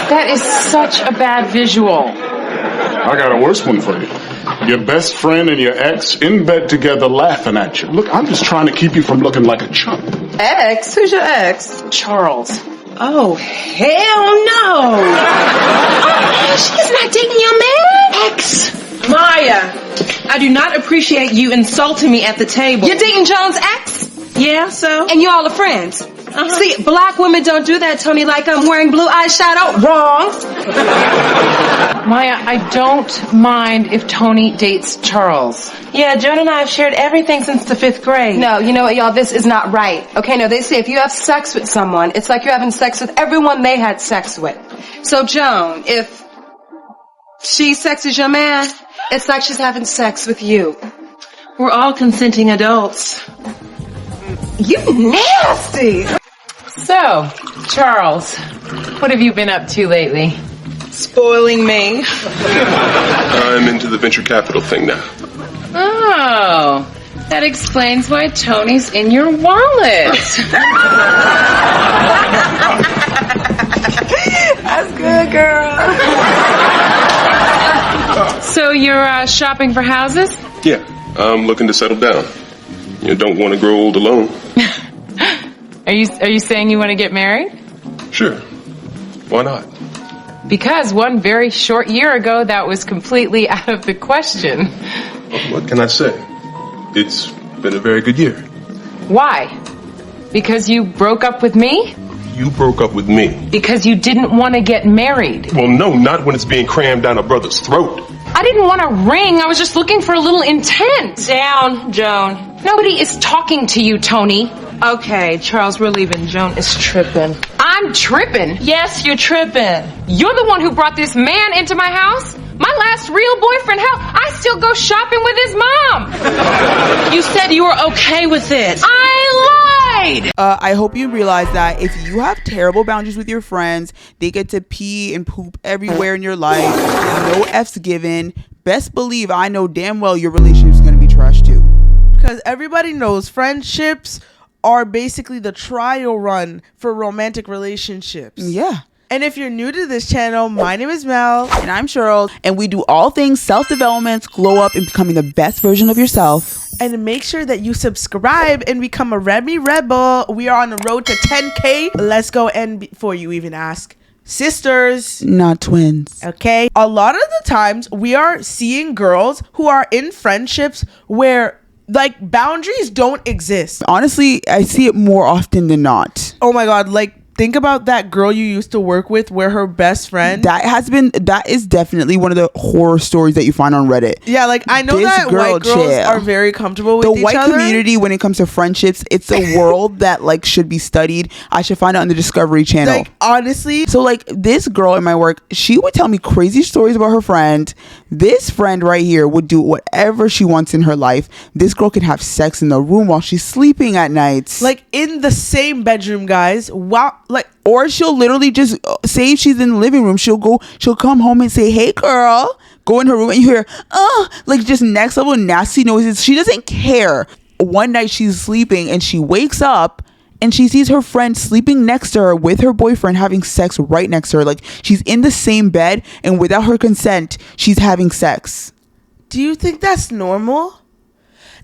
That is such a bad visual. I got a worse one for you. Your best friend and your ex in bed together laughing at you. Look, I'm just trying to keep you from looking like a chump. Ex? Who's your ex? Charles. Oh, hell no. She's not dating your man. Ex. Maya, I do not appreciate you insulting me at the table. You're dating Jones' ex? Yeah, so? And you all are friends? See, black women don't do that, Tony, like I'm wearing blue eyeshadow. Wrong. Maya, I don't mind if Tony dates Charles. Yeah, Joan and I have shared everything since the 5th grade. No, you know what, y'all, this is not right. Okay, no, they say if you have sex with someone, it's like you're having sex with everyone they had sex with. So, Joan, if she sexes your man, it's like she's having sex with you. We're all consenting adults. You nasty! So, Charles, what have you been up to lately? Spoiling me. I'm into the venture capital thing now. Oh, that explains why Tony's in your wallet. That's good, girl. So you're shopping for houses? Yeah, I'm looking to settle down. You don't want to grow old alone. Are you saying you want to get married? Sure. Why not? Because one very short year ago, that was completely out of the question. What can I say? It's been a very good year. Why? Because you broke up with me? You broke up with me. Because you didn't want to get married. Well, no, not when it's being crammed down a brother's throat. I didn't want a ring. I was just looking for a little intent. Down, Joan. Nobody is talking to you, Tony. Okay, Charles, we're leaving. Joan is tripping. I'm tripping. Yes, you're tripping. You're the one who brought this man into my house. My last real boyfriend, hell, I still go shopping with his mom. You said you were okay with it. I lied. I hope you realize that if you have terrible boundaries with your friends, they get to pee and poop everywhere in your life. No F's given. Best believe I know damn well your relationship is going to be trash too. Because everybody knows friendships are basically the trial run for romantic relationships. Yeah. And if you're new to this channel, my name is Mel. And I'm Cheryl. And we do all things self-development, glow up, and becoming the best version of yourself. And make sure that you subscribe and become a Remy Rebel. We are on the road to 10K. Let's go. And before you even ask, sisters, not twins. Okay. A lot of the times we are seeing girls who are in friendships where like boundaries don't exist. Honestly, I see it more often than not. Oh my God. Like, think about that girl you used to work with where her best friend. That is definitely one of the horror stories that you find on Reddit. Yeah, like I know that white girls are very comfortable with each other. The white community, when it comes to friendships, it's a world that like should be studied. I should find it on the Discovery Channel. Like honestly. So like this girl in my work, she would tell me crazy stories about her friend. This friend right here would do whatever she wants in her life. This girl can have sex in the room while she's sleeping at night. Like in the same bedroom, guys. Wow. Like, or she'll literally just say if she's in the living room, she'll come home and say, "Hey girl," go in her room and you hear, like just next level nasty noises. She doesn't care. One night she's sleeping and she wakes up and she sees her friend sleeping next to her with her boyfriend having sex right next to her. Like she's in the same bed and without her consent, she's having sex. Do you think that's normal?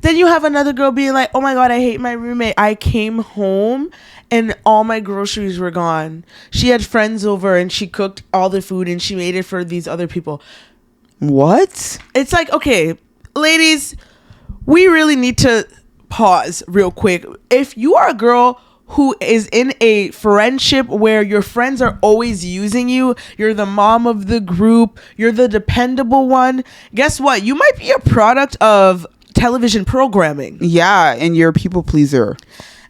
Then you have another girl being like, "Oh my God, I hate my roommate. I came home and all my groceries were gone. She had friends over and she cooked all the food and she made it for these other people." What? It's like, okay, ladies, we really need to pause real quick. If you are a girl who is in a friendship where your friends are always using you, you're the mom of the group, you're the dependable one, guess what? You might be a product of television programming. Yeah, and you're a people pleaser.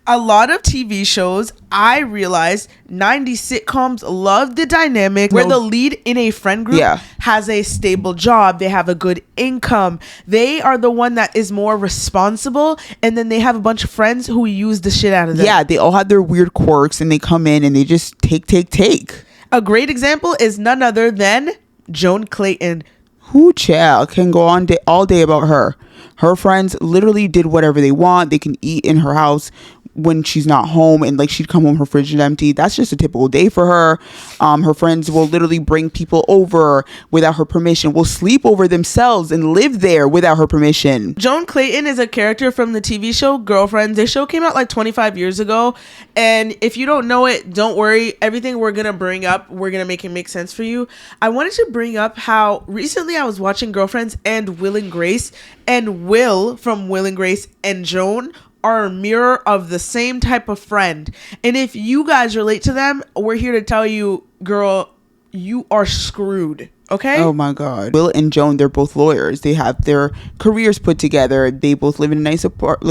A lot of TV shows, I realized 90s sitcoms love the dynamic where the lead in a friend group has a stable job, they have a good income, they are the one that is more responsible, and then they have a bunch of friends who use the shit out of them. Yeah, they all have their weird quirks and they come in and they just take. A great example is none other than Joan Clayton. Who child can go on all day about her. Her friends literally did whatever they want. They can eat in her house when she's not home, and like she'd come home, her fridge is empty. That's just a typical day for her. Her friends will literally bring people over without her permission, will sleep over themselves and live there without her permission. Joan Clayton is a character from the TV show Girlfriends. This show came out like 25 years ago, and if you don't know it, don't worry. Everything we're gonna bring up, we're gonna make it make sense for you. I wanted to bring up how recently I was watching Girlfriends and Will and Grace, and Will from Will and Grace and Joan are a mirror of the same type of friend. And if you guys relate to them, we're here to tell you, girl, you are screwed. Okay? Oh my God. Will and Joan, they're both lawyers. They have their careers put together. They both live in nice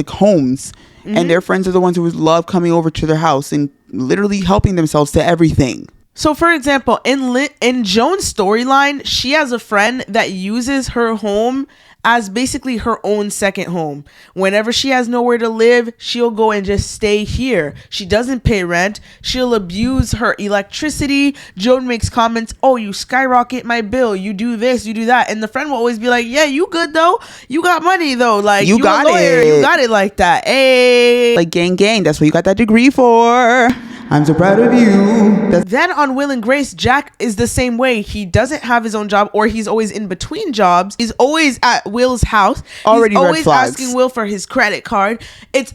homes. And their friends are the ones who would love coming over to their house and literally helping themselves to everything. So, for example, in Joan's storyline, she has a friend that uses her home as basically her own second home. Whenever she has nowhere to live, she'll go and just stay here. She doesn't pay rent. She'll abuse her electricity. Joan makes comments, oh, you skyrocket my bill. You do this, you do that. And the friend will always be like, yeah, you good though. You got money though. Like, you got a lawyer. it. You got it like that. Hey. Like, gang. That's what you got that degree for. I'm so proud of you. Then on Will and Grace, Jack is the same way. He doesn't have his own job, or he's always in between jobs. He's always at Will's house. Already he's red always flags. asking Will for his credit card. It's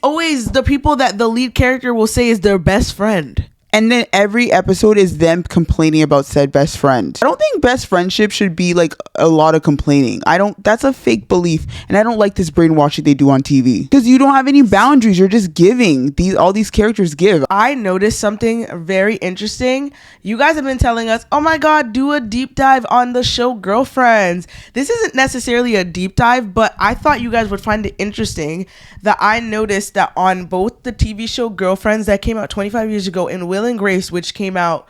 always the people that the lead character will say is their best friend. And then every episode is them complaining about said best friend. I don't think best friendship should be like a lot of complaining. That's a fake belief. And I don't like this brainwashing they do on TV. Because you don't have any boundaries. You're just giving. All these characters give. I noticed something very interesting. You guys have been telling us, oh my God, do a deep dive on the show Girlfriends. This isn't necessarily a deep dive, but I thought you guys would find it interesting that I noticed that on both the TV show Girlfriends that came out 25 years ago and Will and Grace, which came out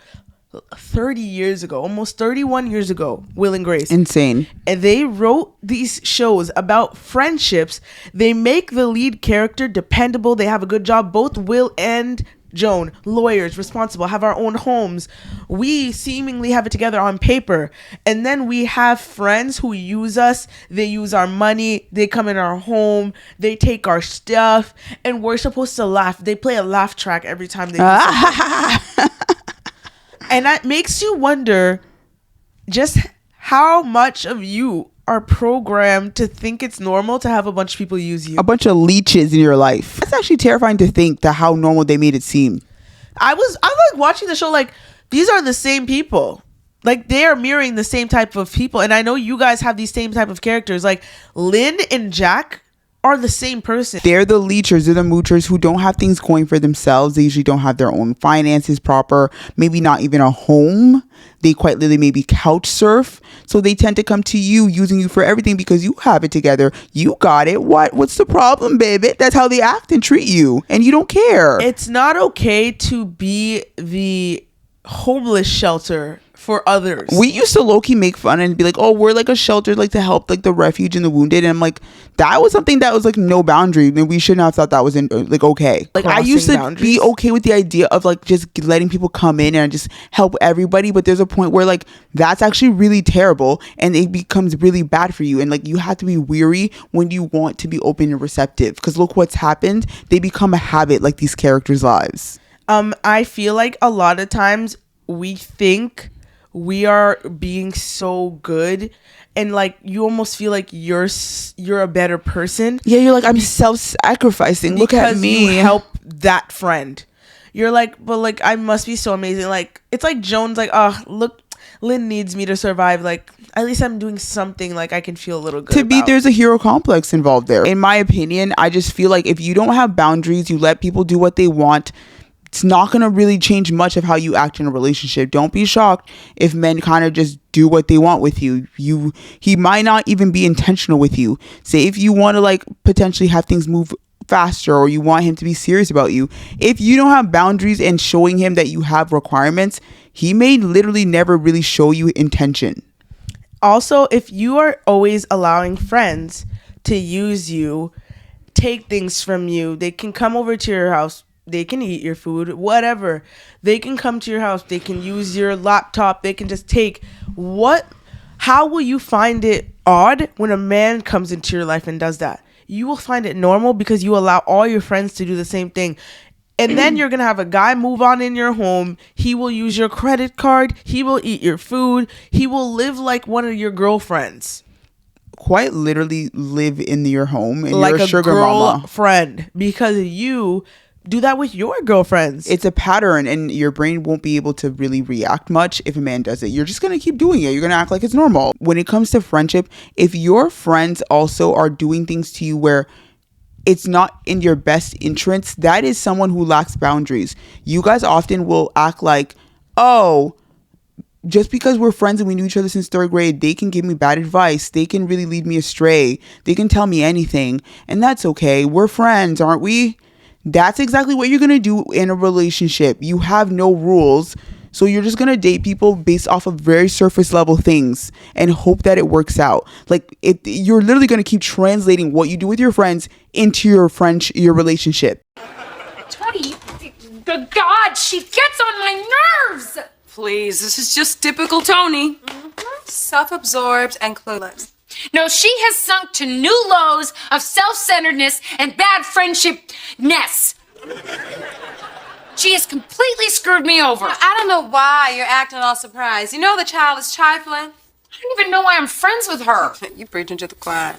30 years ago, almost 31 years ago, Will and Grace. Insane. And they wrote these shows about friendships. They make the lead character dependable. They have a good job. Both Will and Joan, lawyers, responsible, have our own homes. We seemingly have it together on paper. And then we have friends who use us. They use our money. They come in our home. They take our stuff. And we're supposed to laugh. They play a laugh track every time they do something. And that makes you wonder just how much of you are programmed to think it's normal to have a bunch of people use you. A bunch of leeches in your life. That's actually terrifying to think that how normal they made it seem. I like watching the show, like, these are the same people. Like, they are mirroring the same type of people. And I know you guys have these same type of characters. Like, Lynn and Jack are the same person. They're the leechers, they're the moochers who don't have things going for themselves. They usually don't have their own finances proper, maybe not even a home. They quite literally maybe couch surf. So they tend to come to you, using you for everything because you have it together. You got it. What's the problem, baby? That's how they act and treat you. And you don't care. It's not okay to be the homeless shelter for others. We used to low-key make fun and be like, oh, we're like a shelter like to help like the refuge and the wounded. And I'm like, that was something that was like no boundary, and we shouldn't have thought that was like okay. Like, I used to be okay with the idea of like just letting people come in and just help everybody, but there's a point where like that's actually really terrible and it becomes really bad for you, and like you have to be weary when you want to be open and receptive, because look what's happened. They become a habit, like these characters' lives. I feel like a lot of times we think we are being so good, and like you almost feel like you're a better person. Yeah, you're like, I'm self-sacrificing. Look at me. You help that friend. You're like, but like I must be so amazing. Like, it's like Joan's like, oh, look, Lynn needs me to survive. Like, at least I'm doing something like I can feel a little good about. There's a hero complex involved there. In my opinion, I just feel like if you don't have boundaries, you let people do what they want, it's not going to really change much of how you act in a relationship. Don't be shocked if men kind of just do what they want with you. He might not even be intentional with you. Say if you want to like potentially have things move faster, or you want him to be serious about you, if you don't have boundaries and showing him that you have requirements, he may literally never really show you intention. Also, if you are always allowing friends to use you, take things from you, they can come over to your house, they can eat your food, whatever. They can come to your house. They can use your laptop. They can just take how will you find it odd when a man comes into your life and does that? you will find it normal because you allow all your friends to do the same thing. And then you're going to have a guy move on in your home. He will use your credit card. He will eat your food. He will live like one of your girlfriends. Quite literally live in your home and Like you're a a sugar mama. girlfriend. Because you do that with your girlfriends. It's a pattern and your brain won't be able to really react much if a man does it. You're just going to keep doing it. You're going to act like it's normal. When it comes to friendship, if your friends also are doing things to you where it's not in your best interest, that is someone who lacks boundaries. You guys often will act like, oh, just because we're friends and we knew each other since 3rd grade, they can give me bad advice. They can really lead me astray. They can tell me anything. And that's okay. We're friends, aren't we? That's exactly what you're going to do in a relationship. You have no rules. So you're just going to date people based off of very surface level things and hope that it works out. Like you're literally going to keep translating what you do with your friends into your relationship. Tony, God, she gets on my nerves. Please, this is just typical Tony. Self-absorbed and clueless. No, she has sunk to new lows of self-centeredness and bad friendship-ness. She has completely screwed me over. I don't know why you're acting all surprised. You know the child is trifling. I don't even know why I'm friends with her. You preaching to the choir.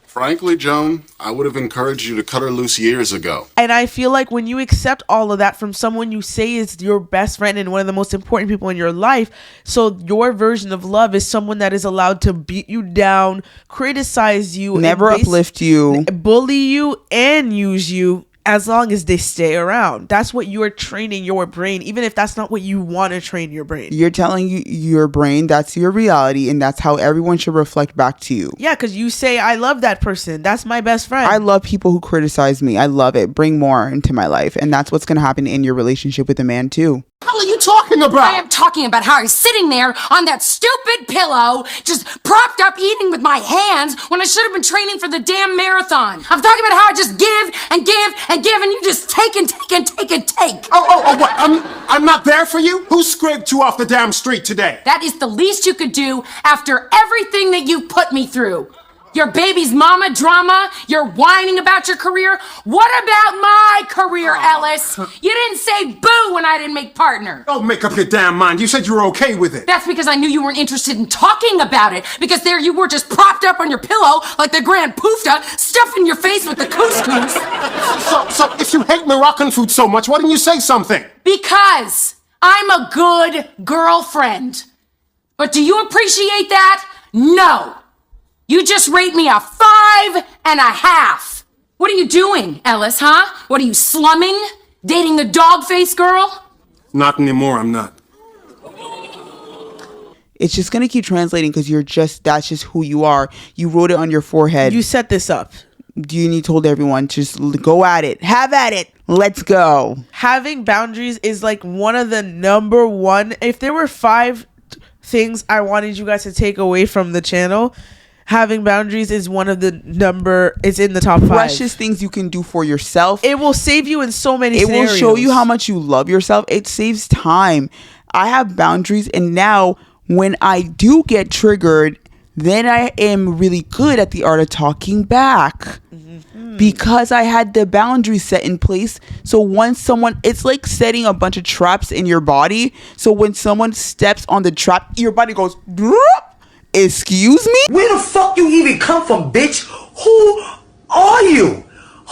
Frankly, Joan, I would have encouraged you to cut her loose years ago. And I feel like when you accept all of that from someone you say is your best friend and one of the most important people in your life, so your version of love is someone that is allowed to beat you down, criticize you, Never uplift you, bully you, and use you as long as they stay around. That's what you're training your brain, even if that's not what you want to train your brain. You're telling your brain that's your reality and that's how everyone should reflect back to you. Yeah, because you say, I love that person. That's my best friend. I love people who criticize me. I love it. Bring more into my life. And that's what's going to happen in your relationship with a man too. What are you talking about? I am talking about how I was sitting there on that stupid pillow, just propped up eating with my hands when I should have been training for the damn marathon. I'm talking about how I just give and give and give and you just take and take and take and take. Oh, what? I'm not there for you? Who scraped you off the damn street today? That is the least you could do after everything that you put me through. Your baby's mama drama, you're whining about your career. What about my career, Ellis? You didn't say boo when I didn't make partner. Don't make up your damn mind. You said you were okay with it. That's because I knew you weren't interested in talking about it. Because there you were just propped up on your pillow like the Grand Poofta, stuffing your face with the couscous. So if you hate Moroccan food so much, why didn't you say something? Because I'm a good girlfriend. But do you appreciate that? No. You just rate me a 5.5. What are you doing, Ellis, huh? What are you, slumming? Dating the dog-faced girl? Not anymore, I'm not. It's just going to keep translating because that's just who you are. You wrote it on your forehead. You set this up. You told everyone, just go at it. Have at it. Let's go. Having boundaries is like one of the number one. If there were 5 things I wanted you guys to take away from the channel, having boundaries is one of the it's in the top 5. Precious things you can do for yourself. It will save you in so many scenarios. Will show you how much you love yourself. It saves time. I have boundaries, and now when I do get triggered, then I am really good at the art of talking back. Because I had the boundaries set in place. So once it's like setting a bunch of traps in your body. So when someone steps on the trap, your body goes, excuse me? Where the fuck you even come from, bitch? Who are you?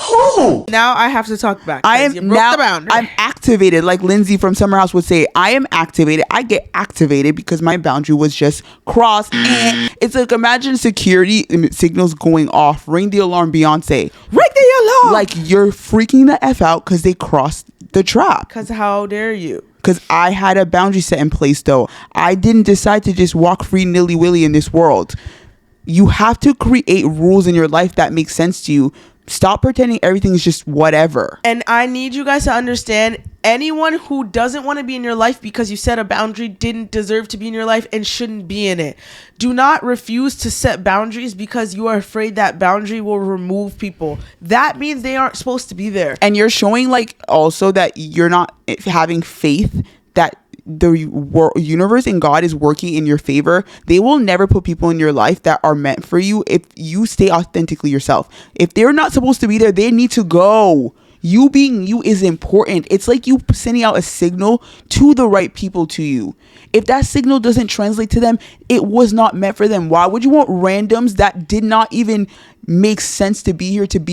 Who? Now I have to talk back. I'm activated, like Lindsay from Summer House would say. I am activated. I get activated because my boundary was just crossed. It's like, imagine security signals going off. Ring the alarm, Beyonce. Ring the alarm. Like you're freaking the F out because they crossed the trap. Because how dare you? Because I had a boundary set in place, though. I didn't decide to just walk free nilly-willy in this world. You have to create rules in your life that make sense to you. Stop pretending everything is just whatever. And I need you guys to understand, anyone who doesn't want to be in your life because you set a boundary didn't deserve to be in your life and shouldn't be in it. Do not refuse to set boundaries because you are afraid that boundary will remove people. That means they aren't supposed to be there. And you're showing also that you're not having faith that the universe and God is working in your favor, they will never put people in your life that are meant for you if you stay authentically yourself. If they're not supposed to be there, they need to go. You being you is important. It's like you sending out a signal to the right people to you. If that signal doesn't translate to them, it was not meant for them. Why would you want randoms that did not even make sense to be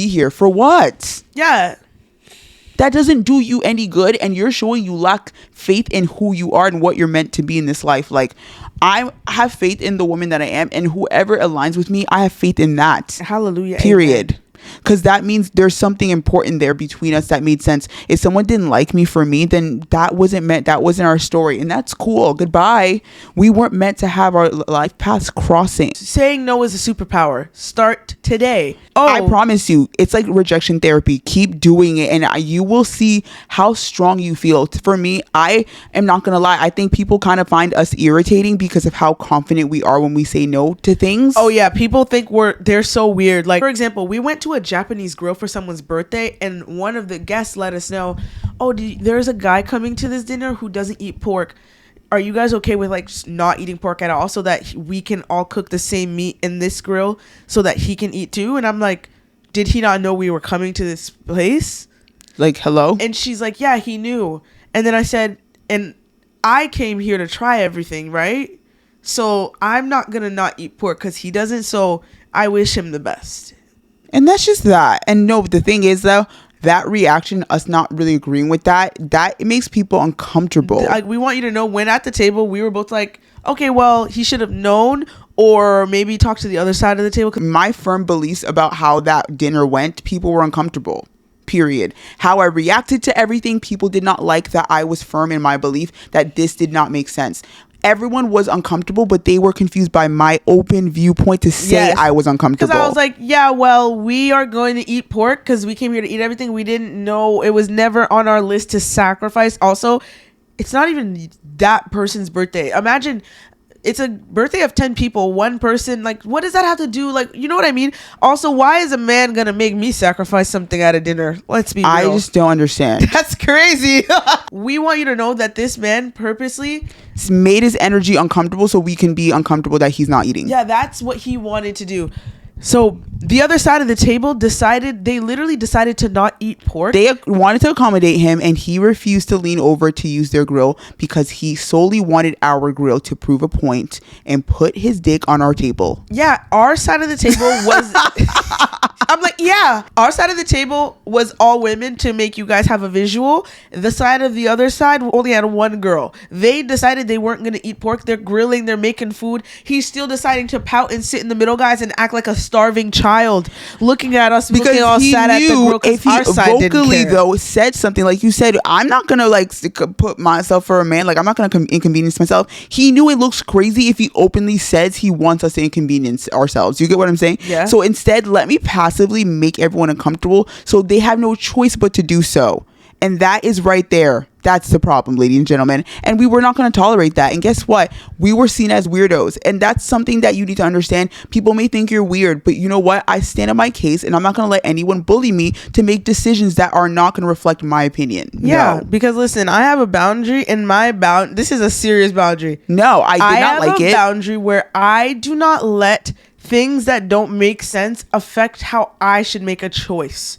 here? For what? Yeah. That doesn't do you any good, and you're showing you lack faith in who you are and what you're meant to be in this life. Like, I have faith in the woman that I am, and whoever aligns with me, I have faith in that. Hallelujah. Period. Amen. Because that means there's something important there between us that made sense. If someone didn't like me for me, then that wasn't our story. And that's cool. Goodbye. We weren't meant to have our life paths crossing. Saying no is a superpower. Start today. Oh, I promise you, it's like rejection therapy. Keep doing it and you will see how strong you feel. For me, I am not going to lie. I think people kind of find us irritating because of how confident we are when we say no to things. Oh yeah, people think they're so weird. Like, for example, we went to a Japanese grill for someone's birthday, and one of the guests let us know, there's a guy coming to this dinner who doesn't eat pork. Are you guys okay with like just not eating pork at all, so that we can all cook the same meat in this grill so that he can eat too? And I'm like, did he not know we were coming to this place? Like, hello? And she's like, yeah, he knew. And then I said, and I came here to try everything, right? So I'm not gonna not eat pork because he doesn't, so I wish him the best. And that's just that. And no, the thing is though, that reaction, us not really agreeing with that it makes people uncomfortable. Like, we want you to know, when at the table we were both like, okay, well, he should have known, or maybe talk to the other side of the table. My firm beliefs about how that dinner went, people were uncomfortable. Period. How I reacted to everything, people did not like that. I was firm in my belief that this did not make sense. Everyone was uncomfortable, but they were confused by my open viewpoint to say I was uncomfortable. Because I was like, yeah, well, we are going to eat pork because we came here to eat everything. We didn't know, it was never on our list to sacrifice. Also, it's not even that person's birthday. Imagine it's a birthday of 10 people, one person. Like, what does that have to do? Like, you know what I mean? Also, why is a man gonna make me sacrifice something at a dinner? Let's be real. I just don't understand. That's crazy. We want you to know that this man purposely made his energy uncomfortable so we can be uncomfortable that he's not eating. Yeah, that's what he wanted to do. So the other side of the table they literally decided to not eat pork. They wanted to accommodate him, and he refused to lean over to use their grill because he solely wanted our grill to prove a point and put his dick on our table. Yeah, our side of the table was I'm like, yeah, our side of the table was all women to make you guys have a visual. The side of the other side only had one girl. They decided they weren't going to eat pork. They're grilling, they're making food. He's still deciding to pout and sit in the middle, guys, and act like a starving child, looking at us because looking all he sad at the grill. If he vocally though said something like you said, I'm not gonna like put myself for a man, like I'm not gonna inconvenience myself. He knew it looks crazy if he openly says he wants us to inconvenience ourselves. You get what I'm saying? Yeah. So instead, let me passively make everyone uncomfortable so they have no choice but to do so. And that is right there. That's the problem, ladies and gentlemen. And we were not going to tolerate that. And guess what? We were seen as weirdos. And that's something that you need to understand. People may think you're weird, but you know what? I stand on my case, and I'm not going to let anyone bully me to make decisions that are not going to reflect my opinion. Yeah, no. Because listen, I have a boundary, and this is a serious boundary. No, I did not like it. I have a boundary where I do not let things that don't make sense affect how I should make a choice.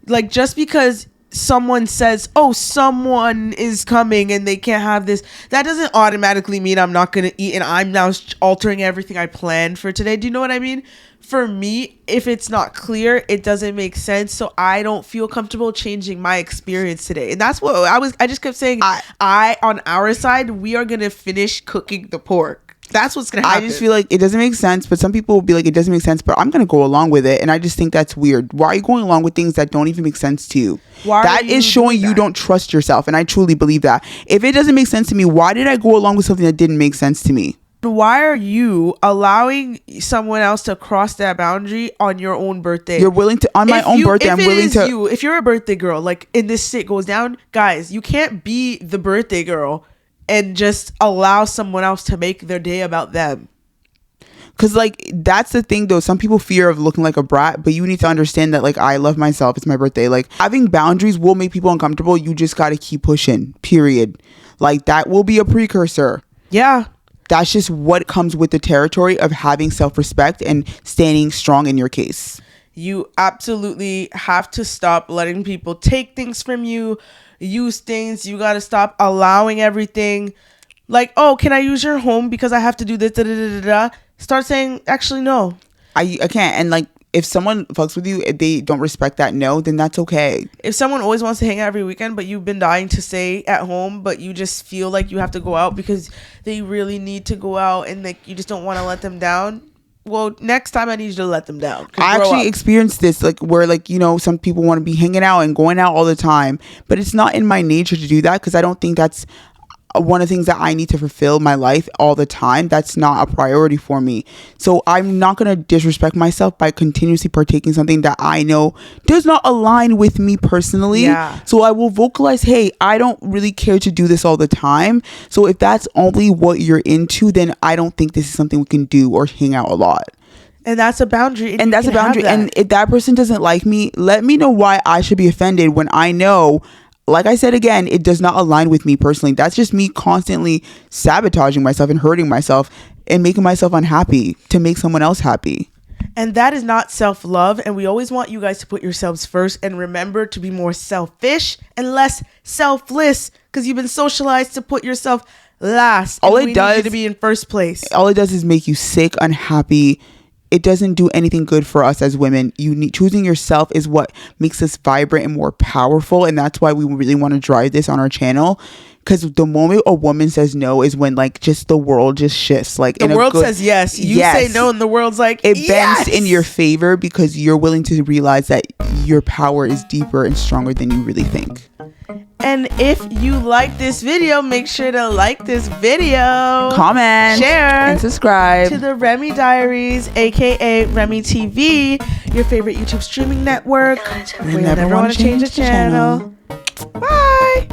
Like, just because someone says, oh, someone is coming and they can't have this, that doesn't automatically mean I'm not gonna eat and I'm now altering everything I planned for today. Do you know what I mean? For me, if it's not clear, it doesn't make sense, so I don't feel comfortable changing my experience today. And that's what I just kept saying. I on our side, we are gonna finish cooking the pork. That's what's gonna happen. I just feel like it doesn't make sense, but some people will be like, it doesn't make sense, but I'm gonna go along with it. And I just think that's weird. Why are you going along with things that don't even make sense to you? That is showing you don't trust yourself, and I truly believe that. If it doesn't make sense to me, why did I go along with something that didn't make sense to me? Why are you allowing someone else to cross that boundary on your own birthday? You're willing to, on my own birthday, I'm willing to. If you're a birthday girl, like in this state goes down, guys, you can't be the birthday girl and just allow someone else to make their day about them. Because, like, that's the thing, though. Some people fear of looking like a brat, but you need to understand that, like, I love myself. It's my birthday. Like, having boundaries will make people uncomfortable. You just got to keep pushing, period. Like that will be a precursor. Yeah. That's just what comes with the territory of having self-respect and standing strong in your case. You absolutely have to stop letting people take things from you, use things. You got to stop allowing everything. Like, oh, can I use your home because I have to do this? Da, da, da, da, da. Start saying, actually, no. I can't. And like, if someone fucks with you, if they don't respect that no, then that's okay. If someone always wants to hang out every weekend, but you've been dying to stay at home, but you just feel like you have to go out because they really need to go out and like you just don't want to let them down. Well, next time I need you to let them down. I actually experienced this, like where like, you know, some people want to be hanging out and going out all the time, but it's not in my nature to do that because I don't think that's one of the things that I need to fulfill my life all the time. That's not a priority for me. So I'm not going to disrespect myself by continuously partaking something that I know does not align with me personally. Yeah. So I will vocalize, hey, I don't really care to do this all the time. So if that's only what you're into, then I don't think this is something we can do or hang out a lot. And that's a boundary. And that's a boundary. And if that person doesn't like me, let me know why I should be offended when I know, like I said again, it does not align with me personally. That's just me constantly sabotaging myself and hurting myself and making myself unhappy to make someone else happy. And that is not self-love. And we always want you guys to put yourselves first and remember to be more selfish and less selfless because you've been socialized to put yourself last. All and it does need you to be in first place. All it does is make you sick, unhappy. It doesn't do anything good for us as women. Choosing yourself is what makes us vibrant and more powerful. And that's why we really want to drive this on our channel. Because the moment a woman says no is when like just the world just shifts. Like the world says yes. You say no and the world's like it bends in your favor because you're willing to realize that your power is deeper and stronger than you really think. And if you like this video, make sure to like this video, comment, share, and subscribe to the Remy Diaries, aka Remy TV, your favorite YouTube streaming network. We never want to change the channel. Bye.